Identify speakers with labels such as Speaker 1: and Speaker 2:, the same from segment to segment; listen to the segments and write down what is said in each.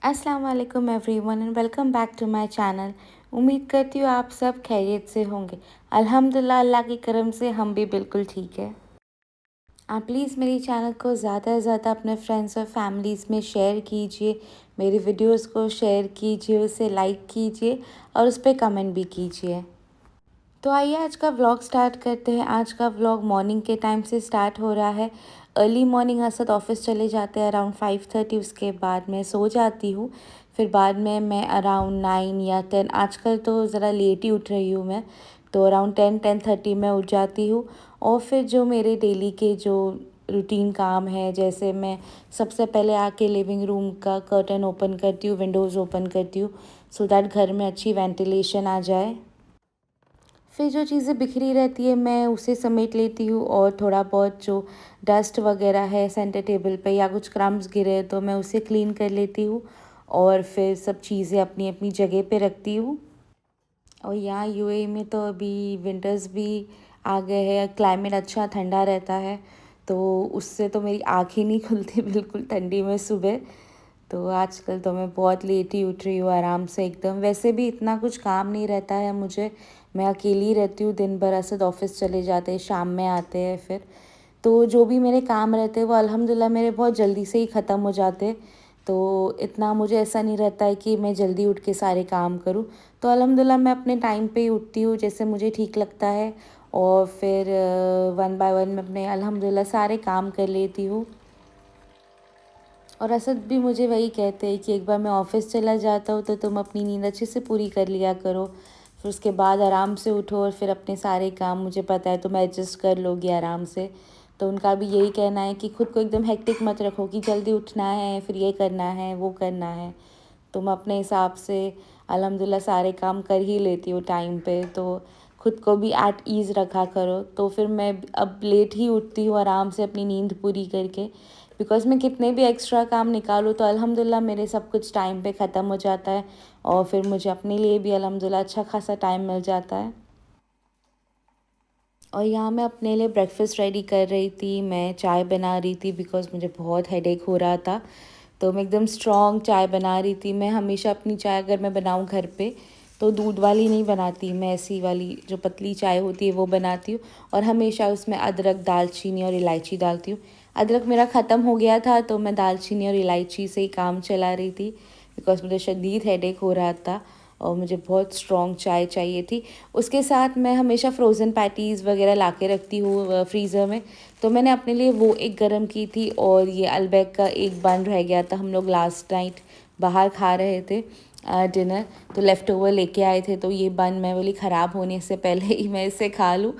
Speaker 1: अस्सलाम वालेकुम everyone and welcome back to my channel. उम्मीद करती हूँ आप सब खैरियत से होंगे। अल्हम्दुलिल्लाह अल्लाह की करम से हम भी बिल्कुल ठीक है। आप प्लीज़ मेरी चैनल को ज़्यादा से ज़्यादा अपने फ्रेंड्स और फैमिलीज़ में शेयर कीजिए, मेरी वीडियोस को शेयर कीजिए, उसे लाइक कीजिए और उस पर कमेंट भी कीजिए। तो आइए आज का व्लॉग स्टार्ट करते हैं। आज का व्लॉग मॉर्निंग के टाइम से स्टार्ट हो रहा है। अर्ली मॉर्निंग असद ऑफिस चले जाते हैं अराउंड 5:30। उसके बाद मैं सो जाती हूँ। फिर बाद में मैं अराउंड 9 या 10, आजकल तो ज़रा लेट ही उठ रही हूँ मैं, तो अराउंड 10-10:30 में उठ जाती हूँ। और फिर जो मेरे डेली के जो रूटीन काम है, जैसे मैं सबसे पहले आके लिविंग रूम का कर्टन ओपन करती हूँ, विंडोज़ ओपन करती हूँ सो दैट घर में अच्छी वेंटिलेशन आ जाए। फिर जो चीज़ें बिखरी रहती है मैं उसे समेट लेती हूँ, और थोड़ा बहुत जो डस्ट वगैरह है सेंटर टेबल पे या कुछ क्रम्स गिरे तो मैं उसे क्लीन कर लेती हूँ, और फिर सब चीज़ें अपनी अपनी जगह पे रखती हूँ। और यहाँ यूएई में तो अभी विंटर्स भी आ गए हैं, क्लाइमेट अच्छा ठंडा रहता है, तो उससे तो मेरी आँख ही नहीं खुलती बिल्कुल ठंडी में सुबह। तो आजकल तो मैं बहुत लेट ही उठ रही हूँ आराम से एकदम। वैसे भी इतना कुछ काम नहीं रहता है मुझे, मैं अकेली रहती हूँ दिन भर। असद ऑफिस चले जाते हैं, शाम में आते हैं फिर, तो जो भी मेरे काम रहते हैं वो अल्हम्दुलिल्लाह मेरे बहुत जल्दी से ही ख़त्म हो जाते। तो इतना मुझे ऐसा नहीं रहता है कि मैं जल्दी उठ के सारे काम करूँ। तो अल्हम्दुलिल्लाह मैं अपने टाइम पे ही उठती हूँ जैसे मुझे ठीक लगता है, और फिर वन बाय वन मैं अपने अल्हम्दुलिल्लाह सारे काम कर लेती हूँ। और असद भी मुझे वही कहते हैं कि एक बार मैं ऑफ़िस चला जाता हूँ तो तुम अपनी नींद अच्छे से पूरी कर लिया करो, फिर उसके बाद आराम से उठो और फिर अपने सारे काम, मुझे पता है तुम एडजस्ट कर लोगी आराम से। तो उनका भी यही कहना है कि खुद को एकदम हेक्टिक मत रखो कि जल्दी उठना है, फिर ये करना है, वो करना है। तुम अपने हिसाब से अल्हम्दुलिल्लाह सारे काम कर ही लेती हो टाइम पे, तो खुद को भी एट ईज़ रखा करो। तो फिर मैं अब लेट ही उठती हूँ आराम से अपनी नींद पूरी करके, बिकॉज़ मैं कितने भी एक्स्ट्रा काम निकालूँ तो अल्हम्दुलिल्लाह मेरे सब कुछ टाइम पे ख़त्म हो जाता है, और फिर मुझे अपने लिए भी अल्हम्दुलिल्लाह अच्छा खासा टाइम मिल जाता है। और यहाँ मैं अपने लिए ब्रेकफ़ास्ट रेडी कर रही थी, मैं चाय बना रही थी बिकॉज़ मुझे बहुत हेडेक हो रहा था। तो मैं एकदम स्ट्रॉन्ग चाय बना रही थी। मैं हमेशा अपनी चाय अगर मैं बनाऊँ घर पे तो दूध वाली नहीं बनाती, मैं ऐसी वाली जो पतली चाय होती है वो बनाती हूँ, और हमेशा उसमें अदरक, दालचीनी और इलायची डालती हूँ। अदरक मेरा ख़त्म हो गया था तो मैं दालचीनी और इलायची से ही काम चला रही थी, बिकॉज़ मुझे शदीद हेडेक हो रहा था और मुझे बहुत स्ट्रॉन्ग चाय चाहिए थी। उसके साथ मैं हमेशा फ्रोज़न पैटीज़ वग़ैरह ला के रखती हूँ फ्रीज़र में, तो मैंने अपने लिए वो एक गरम की थी, और ये अल्बेक का एक बन रह गया था, हम लोग लास्ट नाइट बाहर खा रहे थे डिनर, तो लेफ़्ट ओवर लेके आए थे, तो ये बन मैं बोली ख़राब होने से पहले ही मैं इसे खा लूँ।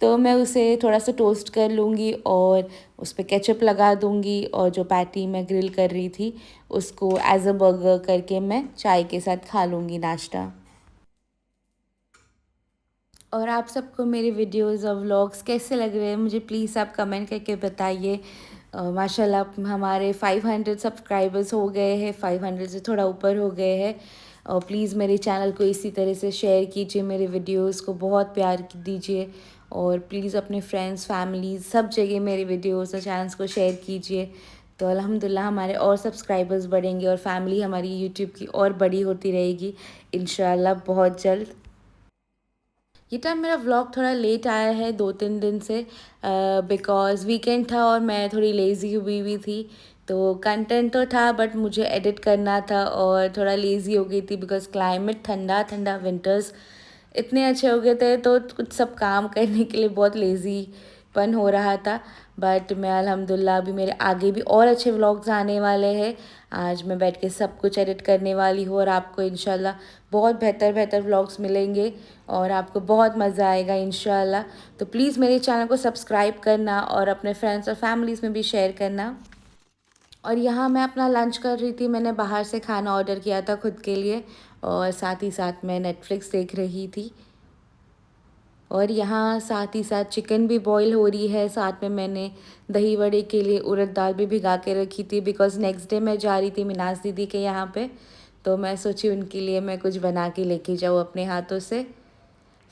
Speaker 1: तो मैं उसे थोड़ा सा टोस्ट कर लूँगी और उस पे केचप लगा दूँगी, और जो पैटी मैं ग्रिल कर रही थी उसको एज़ अ बर्गर करके मैं चाय के साथ खा लूँगी नाश्ता। और आप सबको मेरे वीडियोस और व्लॉग्स कैसे लग रहे हैं मुझे प्लीज़ आप कमेंट करके बताइए। माशाल्लाह हमारे 500 सब्सक्राइबर्स हो गए हैं, 500 से थोड़ा ऊपर हो गए हैं। और प्लीज़ मेरे चैनल को इसी तरह से शेयर कीजिए, मेरे वीडियोस को बहुत प्यार दीजिए, और प्लीज़ अपने फ्रेंड्स, फैमिली सब जगह मेरे वीडियोस और चैनल्स को शेयर कीजिए। तो अल्हम्दुलिल्लाह हमारे और सब्सक्राइबर्स बढ़ेंगे और फैमिली हमारी यूट्यूब की और बड़ी होती रहेगी इंशाल्लाह बहुत जल्द। ये टाइम मेरा व्लॉग थोड़ा लेट आया है 2-3 दिन से, बिकॉज़ वीकेंड था और मैं थोड़ी लेज़ी हुई हुई थी। तो कंटेंट तो था बट मुझे एडिट करना था और थोड़ा लेज़ी हो गई थी, बिकॉज़ क्लाइमेट ठंडा ठंडा, विंटर्स इतने अच्छे हो गए थे तो कुछ सब काम करने के लिए बहुत लेज़ीपन हो रहा था। बट मैं अल्हम्दुलिल्लाह अभी मेरे आगे भी और अच्छे व्लॉग्स आने वाले हैं। आज मैं बैठ के सब कुछ एडिट करने वाली हूँ, और आपको इंशाल्लाह बहुत बेहतर बेहतर व्लॉग्स मिलेंगे और आपको बहुत मज़ा आएगा इंशाल्लाह। तो प्लीज़ मेरे चैनल को सब्सक्राइब करना और अपने फ्रेंड्स और फैमिलीज़ में भी शेयर करना। और यहाँ मैं अपना लंच कर रही थी, मैंने बाहर से खाना ऑर्डर किया था खुद के लिए, और साथ ही साथ मैं नेटफ्लिक्स देख रही थी। और यहाँ साथ ही साथ चिकन भी बॉईल हो रही है, साथ में मैंने दही वड़े के लिए उड़द दाल भी भिगा के रखी थी, बिकॉज़ नेक्स्ट डे मैं जा रही थी मिनाज दीदी के यहाँ पे, तो मैं सोची उनके लिए मैं कुछ बना के लेके जाऊँ अपने हाथों से।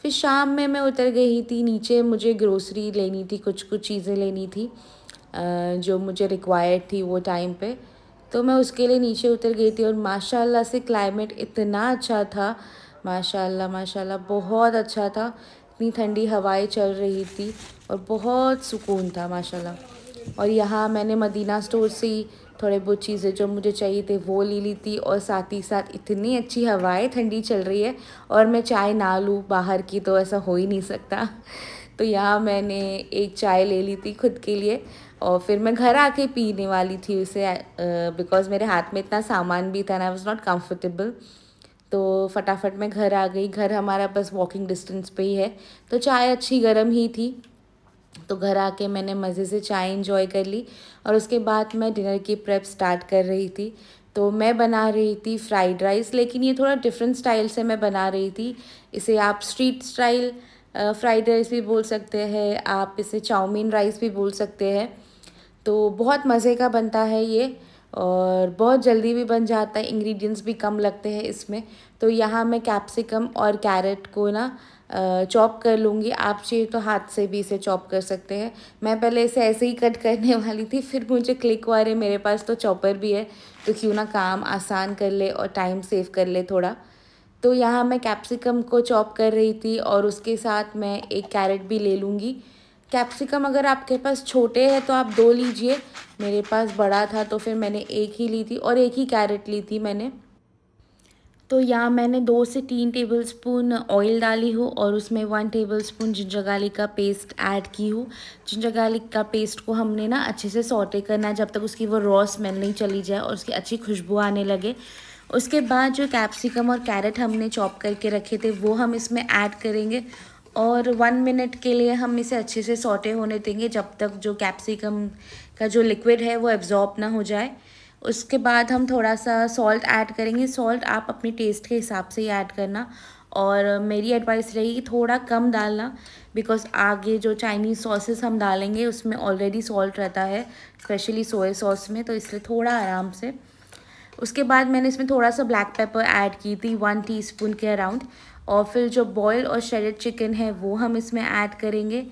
Speaker 1: फिर शाम में मैं उतर गई थी नीचे, मुझे ग्रोसरी लेनी थी, कुछ कुछ चीज़ें लेनी थी जो मुझे रिक्वायर्ड थी वो टाइम पे। तो मैं उसके लिए नीचे उतर गई थी और माशाल्लाह से क्लाइमेट इतना अच्छा था, माशाल्लाह माशाल्लाह बहुत अच्छा था। इतनी ठंडी हवाएं चल रही थी और बहुत सुकून था माशाल्लाह। और यहाँ मैंने मदीना स्टोर से ही थोड़े बहुत चीज़ें जो मुझे चाहिए थे वो ले ली थी, और साथ ही साथ इतनी अच्छी हवाएं ठंडी चल रही है और मैं चाय ना लूँ बाहर की तो ऐसा हो ही नहीं सकता। तो यहाँ मैंने एक चाय ले ली थी खुद के लिए, और फिर मैं घर आके पीने वाली थी उसे, बिकॉज़ मेरे हाथ में इतना सामान भी था ना, आई वॉज़ नॉट कम्फर्टेबल। तो फटाफट मैं घर आ गई। घर हमारा बस वॉकिंग डिस्टेंस पे ही है, तो चाय अच्छी गर्म ही थी। तो घर आके मैंने मज़े से चाय इंजॉय कर ली और उसके बाद मैं डिनर की प्रेप स्टार्ट कर रही थी। तो मैं बना रही थी फ्राइड राइस, लेकिन ये थोड़ा डिफरेंट स्टाइल से मैं बना रही थी। इसे आप स्ट्रीट स्टाइल फ्राइड राइस भी बोल सकते हैं, आप इसे चाउमीन राइस भी बोल सकते हैं। तो बहुत मज़े का बनता है ये, और बहुत जल्दी भी बन जाता है, इंग्रेडिएंट्स भी कम लगते हैं इसमें। तो यहाँ मैं कैप्सिकम और कैरेट को ना चॉप कर लूँगी। आप चाहिए तो हाथ से भी इसे चॉप कर सकते हैं। मैं पहले इसे ऐसे ही कट करने वाली थी, फिर मुझे क्लिक हुआ अरे मेरे पास तो चॉपर भी है, तो क्यों ना काम आसान कर ले और टाइम सेव कर ले थोड़ा। तो यहाँ मैं कैप्सिकम को चॉप कर रही थी और उसके साथ मैं एक कैरेट भी ले लूँगी। कैप्सिकम अगर आपके पास छोटे हैं तो आप 2 लीजिए, मेरे पास बड़ा था तो फिर मैंने एक ही ली थी, और एक ही कैरेट ली थी मैंने। तो यहाँ मैंने 2 से 3 टेबलस्पून ऑयल डाली हूँ और उसमें 1 टेबलस्पून जिंजर गार्लिक का पेस्ट ऐड की हूँ। जिंजर गार्लिक का पेस्ट को हमने ना अच्छे से सौटे करना है जब तक उसकी वो रॉ स्मेल नहीं चली जाए और उसकी अच्छी खुशबू आने लगे। उसके बाद जो कैप्सिकम और कैरेट हमने चॉप करके रखे थे वो हम इसमें ऐड करेंगे, और 1 मिनट के लिए हम इसे अच्छे से सौटे होने देंगे जब तक जो कैप्सिकम का जो लिक्विड है वो एब्जॉर्ब ना हो जाए। उसके बाद हम थोड़ा सा सॉल्ट ऐड करेंगे। सॉल्ट आप अपने टेस्ट के हिसाब से ही ऐड करना, और मेरी एडवाइस रहेगी थोड़ा कम डालना, बिकॉज़ आगे जो चाइनीज़ सॉसेस हम डालेंगे उसमें ऑलरेडी सॉल्ट रहता है, स्पेशली सोया सॉस में, तो इसलिए थोड़ा आराम से। उसके बाद मैंने इसमें थोड़ा सा ब्लैक पेपर ऐड की थी 1 टीस्पून के अराउंड, और फिर जो बॉयल और श्रेडेड चिकन है वो हम इसमें ऐड करेंगे।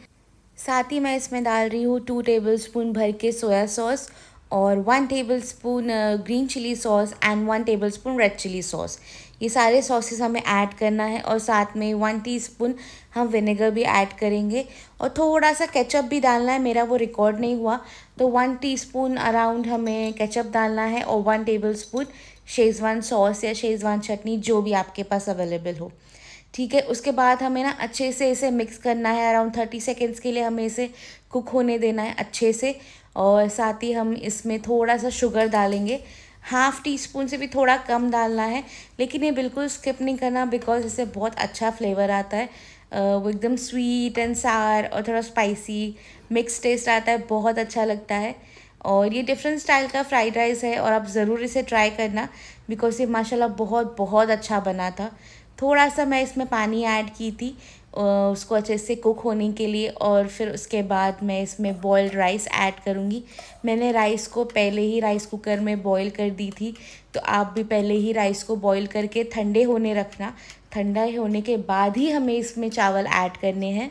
Speaker 1: साथ ही मैं इसमें डाल रही हूँ 2 टेबलस्पून भर के सोया सॉस और 1 tablespoon green chilli sauce and 1 tablespoon red chilli sauce. ये सारे सॉसेस हमें ऐड करना है, और साथ में 1 टीस्पून हम विनेगर भी ऐड करेंगे, और थोड़ा सा केचप भी डालना है। मेरा वो रिकॉर्ड नहीं हुआ, तो 1 टीस्पून अराउंड हमें केचप डालना है, और 1 टेबलस्पून शेज़वान सॉस या शेज़वान चटनी जो भी आपके पास अवेलेबल हो। ठीक है, उसके बाद हमें ना अच्छे से इसे मिक्स करना है। अराउंड 30 सेकेंड्स के लिए हमें इसे कुक होने देना है अच्छे से, और साथ ही हम इसमें थोड़ा सा शुगर डालेंगे। हाफ़ टी स्पून से भी थोड़ा कम डालना है, लेकिन ये बिल्कुल स्किप नहीं करना, बिकॉज़ इससे बहुत अच्छा फ्लेवर आता है। वो एकदम स्वीट एंड सार और थोड़ा स्पाइसी मिक्स टेस्ट आता है, बहुत अच्छा लगता है। और ये डिफरेंट स्टाइल का फ्राइड राइस है और आप ज़रूर इसे ट्राई करना, बिकॉज़ ये माशाल्लाह बहुत बहुत अच्छा बना था। थोड़ा सा मैं इसमें पानी ऐड की थी उसको अच्छे से कुक होने के लिए, और फिर उसके बाद मैं इसमें बॉइल्ड राइस ऐड करूँगी। मैंने राइस को पहले ही राइस कुकर में बॉईल कर दी थी, तो आप भी पहले ही राइस को बॉईल करके ठंडे होने रखना। ठंडा होने के बाद ही हमें इसमें चावल ऐड करने हैं।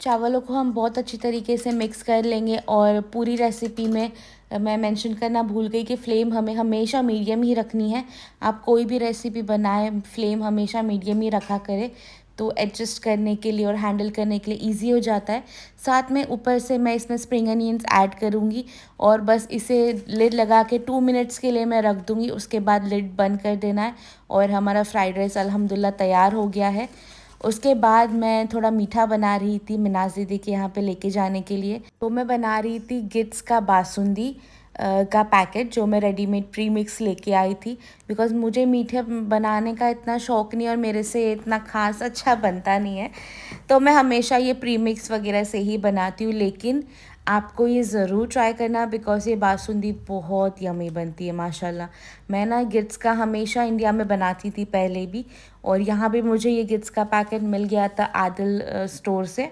Speaker 1: चावलों को हम बहुत अच्छी तरीके से मिक्स कर लेंगे, और पूरी रेसिपी में मैं मेंशन करना भूल गई कि फ्लेम हमें हमेशा मीडियम ही रखनी है। आप कोई भी रेसिपी बनाएं फ्लेम हमेशा मीडियम ही रखा करें, तो एडजस्ट करने के लिए और हैंडल करने के लिए इजी हो जाता है। साथ में ऊपर से मैं इसमें स्प्रिंग अनियंस ऐड करूँगी, और बस इसे लिड लगा के 2 मिनट्स के लिए मैं रख दूँगी। उसके बाद लिड बंद कर देना है, और हमारा फ्राइड राइस अल्हम्दुलिल्लाह तैयार हो गया है। उसके बाद मैं थोड़ा मीठा बना रही थी मिनाज़ दीदी के यहाँ पे लेके जाने के लिए। तो मैं बना रही थी गिट्स का बासुंदी का पैकेट, जो मैं रेडीमेड प्री मिक्स लेके आई थी, बिकॉज़ मुझे मीठे बनाने का इतना शौक़ नहीं और मेरे से इतना ख़ास अच्छा बनता नहीं है, तो मैं हमेशा ये प्री मिक्स वगैरह से ही बनाती हूँ। लेकिन आपको ये ज़रूर ट्राई करना, बिकॉज़ ये बासुंदी बहुत यम्मी बनती है माशाल्लाह। मैं ना गिट्स का हमेशा इंडिया में बनाती थी पहले भी, और यहाँ भी मुझे ये गिट्स का पैकेट मिल गया था आदिल स्टोर से,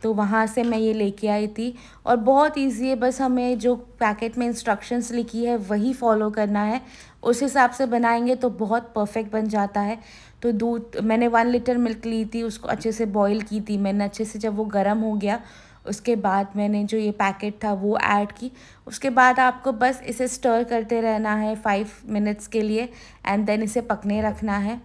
Speaker 1: तो वहाँ से मैं ये लेके आई थी। और बहुत ईज़ी है, बस हमें जो पैकेट में इंस्ट्रक्शंस लिखी है वही फॉलो करना है, उस हिसाब से बनाएंगे तो बहुत परफेक्ट बन जाता है। तो दूध मैंने 1 लीटर मिल्क ली थी, उसको अच्छे से बॉईल की थी मैंने अच्छे से। जब वो गर्म हो गया उसके बाद मैंने जो ये पैकेट था वो ऐड की। उसके बाद आपको बस इसे स्टर करते रहना है 5 मिनट्स के लिए एंड देन इसे पकने रखना है।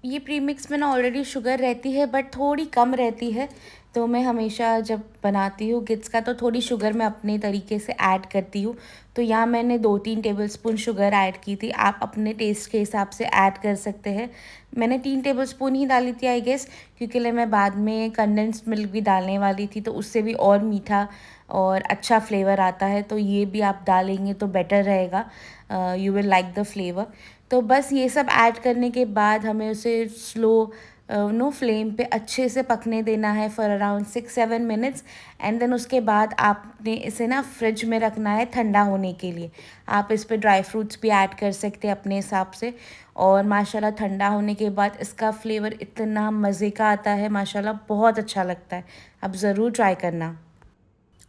Speaker 1: ये प्रीमिक्स में ना ऑलरेडी शुगर रहती है बट थोड़ी कम रहती है, तो मैं हमेशा जब बनाती हूँ गिट्स का तो थोड़ी शुगर मैं अपने तरीके से ऐड करती हूँ। तो यहाँ मैंने 2-3 टेबलस्पून शुगर ऐड की थी, आप अपने टेस्ट के हिसाब से ऐड कर सकते हैं। मैंने 3 टेबलस्पून ही डाली थी आई गेस, क्योंकि मैं बाद में कंडेंस्ड मिल्क भी डालने वाली थी तो उससे भी और मीठा और अच्छा फ्लेवर आता है, तो ये भी आप डालेंगे तो बेटर रहेगा, you will like the flavour. तो बस ये सब ऐड करने के बाद हमें उसे स्लो नो फ्लेम पे अच्छे से पकने देना है for around 6-7 minutes and then उसके बाद आपने इसे ना फ्रिज में रखना है ठंडा होने के लिए। आप इस पे ड्राई फ्रूट्स भी ऐड कर सकते हैं अपने हिसाब से, और माशाल्लाह ठंडा होने के बाद इसका फ्लेवर इतना मज़े का आता है, माशाल्लाह बहुत अच्छा लगता है। आप ज़रूर ट्राई करना।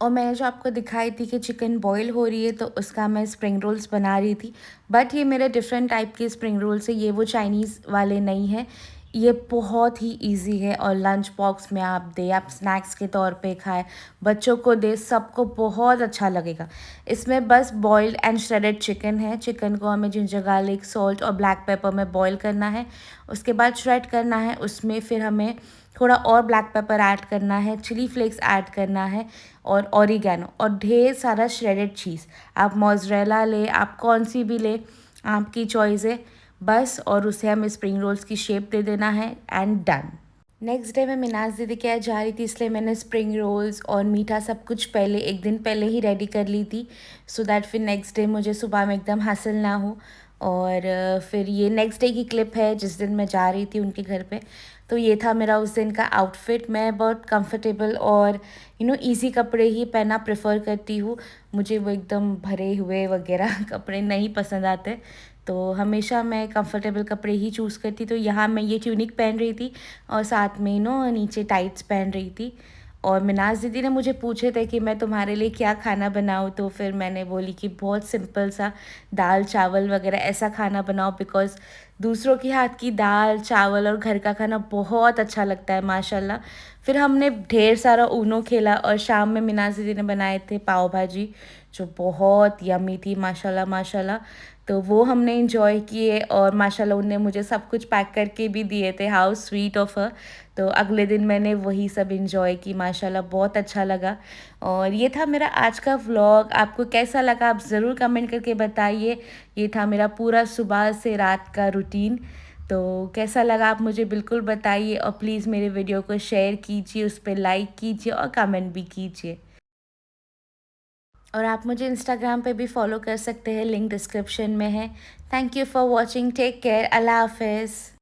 Speaker 1: और मैंने जो आपको दिखाई थी कि चिकन बॉईल हो रही है तो उसका मैं स्प्रिंग रोल्स बना रही थी, बट ये मेरे डिफरेंट टाइप के स्प्रिंग रोल्स है, ये वो चाइनीज़ वाले नहीं हैं। ये बहुत ही इजी है और लंच बॉक्स में आप दें, आप स्नैक्स के तौर पे खाएं, बच्चों को दे, सबको बहुत अच्छा लगेगा। इसमें बस बॉइल्ड एंड श्रेडेड चिकन है, चिकन को हमें जिंजर गार्लिक सॉल्ट और ब्लैक पेपर में बॉईल करना है, उसके बाद श्रेड करना है, उसमें फिर हमें थोड़ा और ब्लैक पेपर ऐड करना है, चिली फ्लेक्स ऐड करना है और ऑरिगेनो और ढेर सारा श्रेडेड चीज़। आप मोज़रेला ले, आप कौन सी भी ले, आपकी चॉइस है बस, और उसे हमें स्प्रिंग रोल्स की शेप दे देना है एंड डन। नेक्स्ट डे मैं मिनाज दीदी के यहाँ जा रही थी, इसलिए मैंने स्प्रिंग रोल्स और मीठा सब कुछ पहले एक दिन पहले ही रेडी कर ली थी, सो दैट फिर नेक्स्ट डे मुझे सुबह में एकदम हासिल ना हो। और फिर ये नेक्स्ट डे की क्लिप है जिस दिन मैं जा रही थी उनके घर पे। तो ये था मेरा उस दिन का आउटफिट। मैं बहुत कंफर्टेबल और ईजी कपड़े ही पहनना प्रेफर करती हूँ, मुझे वो एकदम भरे हुए वगैरह कपड़े नहीं पसंद आते, तो हमेशा मैं कंफर्टेबल कपड़े ही चूज़ करती। तो यहाँ मैं ये ट्यूनिक पहन रही थी और साथ में नीचे टाइट्स पहन रही थी। और मिनाज दीदी ने मुझे पूछे थे कि मैं तुम्हारे लिए क्या खाना बनाऊँ, तो फिर मैंने बोली कि बहुत सिंपल सा दाल चावल वगैरह ऐसा खाना बनाओ, बिकॉज़ दूसरों के हाथ की दाल चावल और घर का खाना बहुत अच्छा लगता है माशाल्लाह। फिर हमने ढेर सारा ऊनो खेला और शाम में मिनाज दीदी ने बनाए थे पाव भाजी, जो बहुत यमी थी माशाल्लाह माशाल्लाह। तो वो हमने इंजॉय किए और माशाल्लाह उनने मुझे सब कुछ पैक करके भी दिए थे, हाउ स्वीट ऑफ हर। तो अगले दिन मैंने वही सब इंजॉय की, माशाल्लाह बहुत अच्छा लगा। और ये था मेरा आज का व्लॉग, आपको कैसा लगा आप ज़रूर कमेंट करके बताइए। ये था मेरा पूरा सुबह से रात का रूटीन, तो कैसा लगा आप मुझे बिल्कुल बताइए, और प्लीज़ मेरे वीडियो को शेयर कीजिए, उस पर लाइक कीजिए और कमेंट भी कीजिए। और आप मुझे इंस्टाग्राम पे भी फॉलो कर सकते हैं, लिंक डिस्क्रिप्शन में है। Thank you for watching, take care, अल्लाह हाफिज़।